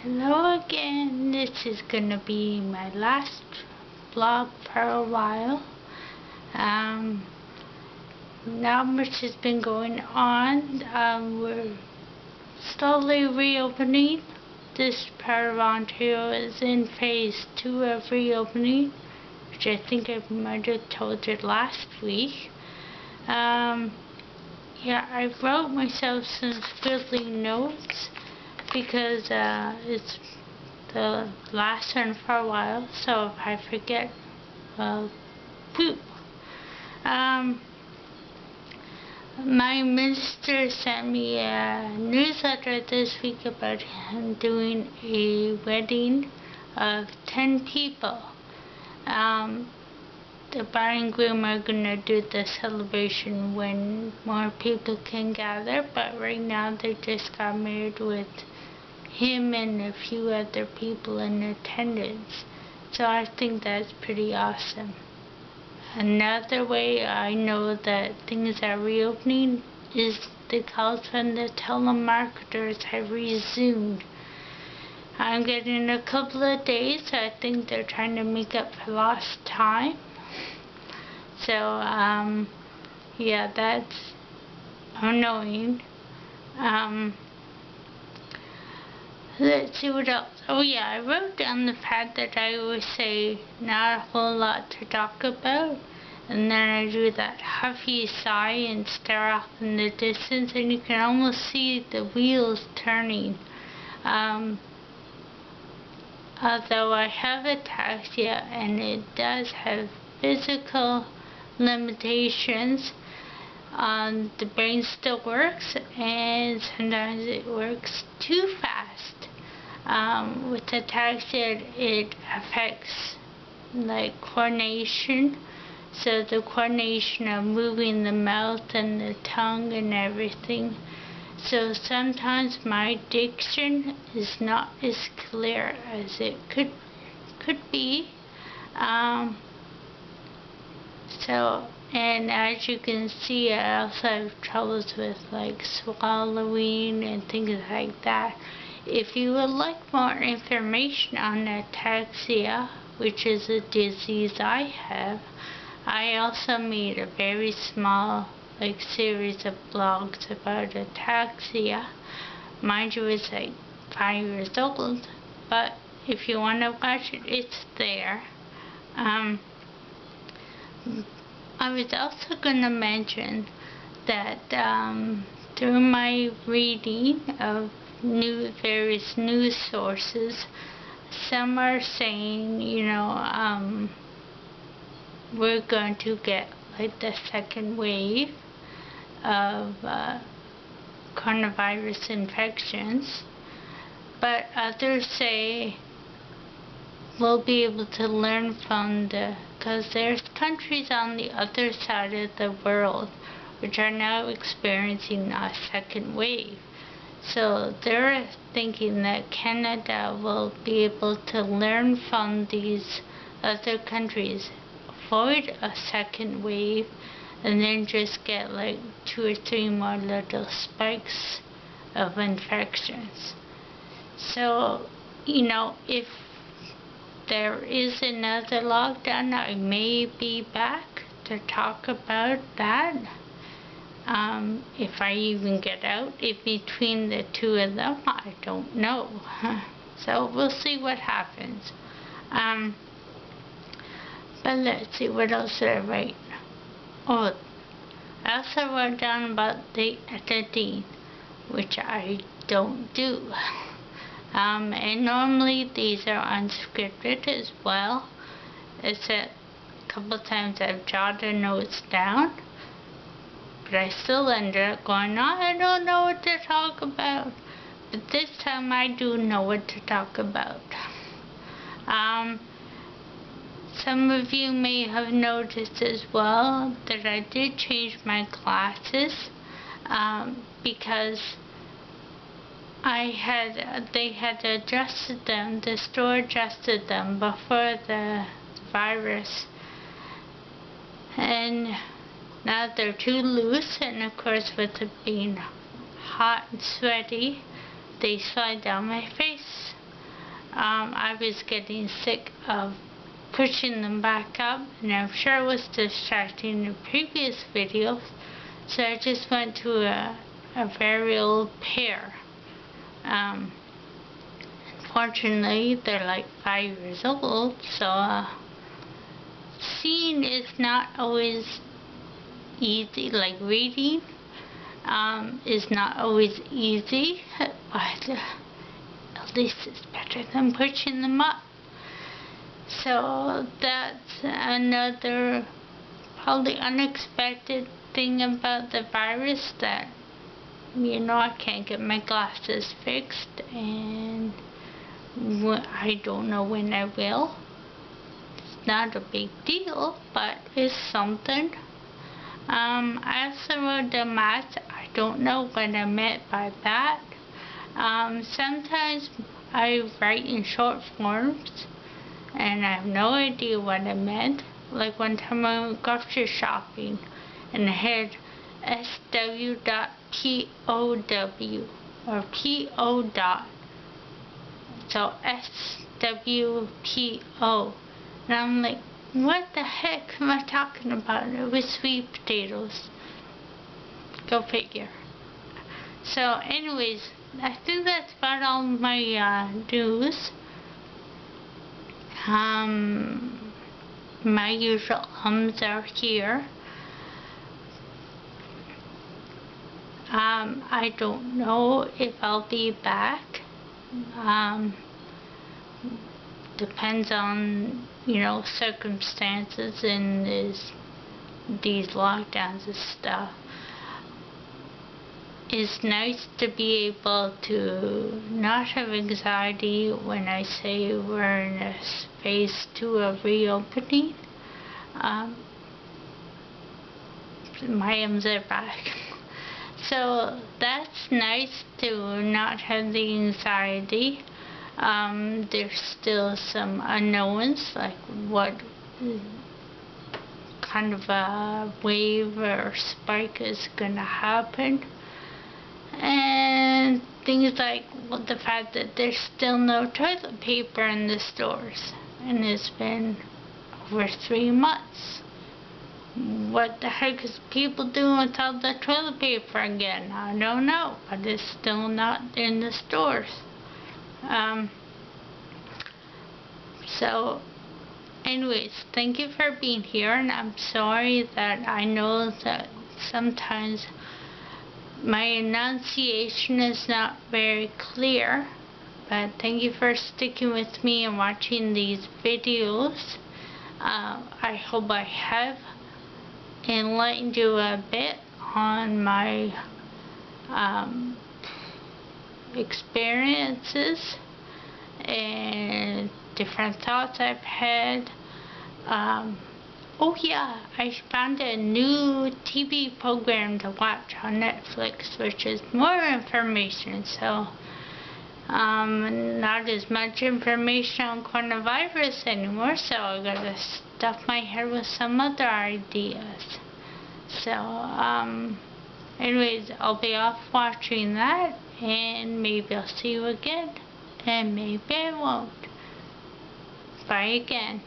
Hello again. This is gonna be my last vlog for a while. Not much has been going on. We're slowly reopening. This part of Ontario is in phase 2 of reopening, which I think I might have told you last week. Yeah, I wrote myself some scribbly notes because it's the last one for a while, so if I forget, well, poop. My minister sent me a newsletter this week about him doing a wedding of 10 people. The bride and groom are gonna do the celebration when more people can gather, but right now they just got married with him and a few other people in attendance. So I think that's pretty awesome. Another way I know that things are reopening is the calls from the telemarketers have resumed. I'm getting a couple of days, so I think they're trying to make up for lost time. So, yeah, that's annoying. Let's see what else. Oh yeah, I wrote down the fact that I always say not a whole lot to talk about, and then I do that huffy sigh and stare off in the distance, and you can almost see the wheels turning. Although I have ataxia and it does have physical limitations, the brain still works, and sometimes it works too fast. With ataxia, it affects like coordination, so the coordination of moving the mouth and the tongue and everything. So sometimes my diction is not as clear as it could be. And as you can see, I also have troubles with like swallowing and things like that. If you would like more information on ataxia, which is a disease I have, I also made a very small series of blogs about ataxia. Mind you, it's like 5 years old, but if you want to watch it, it's there. I was also going to mention that through my reading of various news sources, some are saying, we're going to get like the second wave of coronavirus infections, but others say we'll be able to learn from because there's countries on the other side of the world which are now experiencing a second wave. So they're thinking that Canada will be able to learn from these other countries, avoid a second wave, and then just get like 2 or 3 more little spikes of infections. So, if there is another lockdown, I may be back to talk about that. If I even get out in between the two of them, I don't know. So we'll see what happens. But let's see, what else did I write? Oh, I also wrote down about the editing, which I don't do. And normally these are unscripted as well. Except a couple times I've jotted notes down, but I still ended up going, I don't know what to talk about. But this time I do know what to talk about. Some of you may have noticed as well that I did change my glasses because they had adjusted them, the store adjusted them before the virus, and now they're too loose, and of course with it being hot and sweaty, they slide down my face. I was getting sick of pushing them back up, and I'm sure it was distracting in previous videos, so I just went to a very old pair. Unfortunately, they're like 5 years old, so seeing is not always easy. Like reading is not always easy, but at least it's better than pushing them up. So that's another probably unexpected thing about the virus, that I can't get my glasses fixed, and I don't know when I will. It's not a big deal, but it's something. I also wrote the math. I don't know what I meant by that. Sometimes I write in short forms, and I have no idea what I meant. Like one time I went grocery shopping, and I had SW.POW, or PO dot. So SWPO. And I'm like, what the heck am I talking about? It was sweet potatoes. Go figure. So anyways, I think that's about all my news. My usual are here. I don't know if I'll be back. Depends on, circumstances and these lockdowns and stuff. It's nice to be able to not have anxiety when I say we're in a phase 2 of reopening. My M's are back. So that's nice to not have the anxiety. There's still some unknowns, like what kind of a wave or spike is going to happen. And things like the fact that there's still no toilet paper in the stores. And it's been over 3 months. What the heck is people doing with all the toilet paper again? I don't know, but it's still not in the stores. So anyways, thank you for being here, and I'm sorry that I know that sometimes my enunciation is not very clear, but thank you for sticking with me and watching these videos. I hope I have enlightened you a bit on my experiences and different thoughts I've had. Oh yeah, I found a new TV program to watch on Netflix, which is more information, so not as much information on coronavirus anymore, so I gotta stuff my head with some other ideas. So anyways, I'll be off watching that, and maybe I'll see you again, and maybe I won't. Bye again.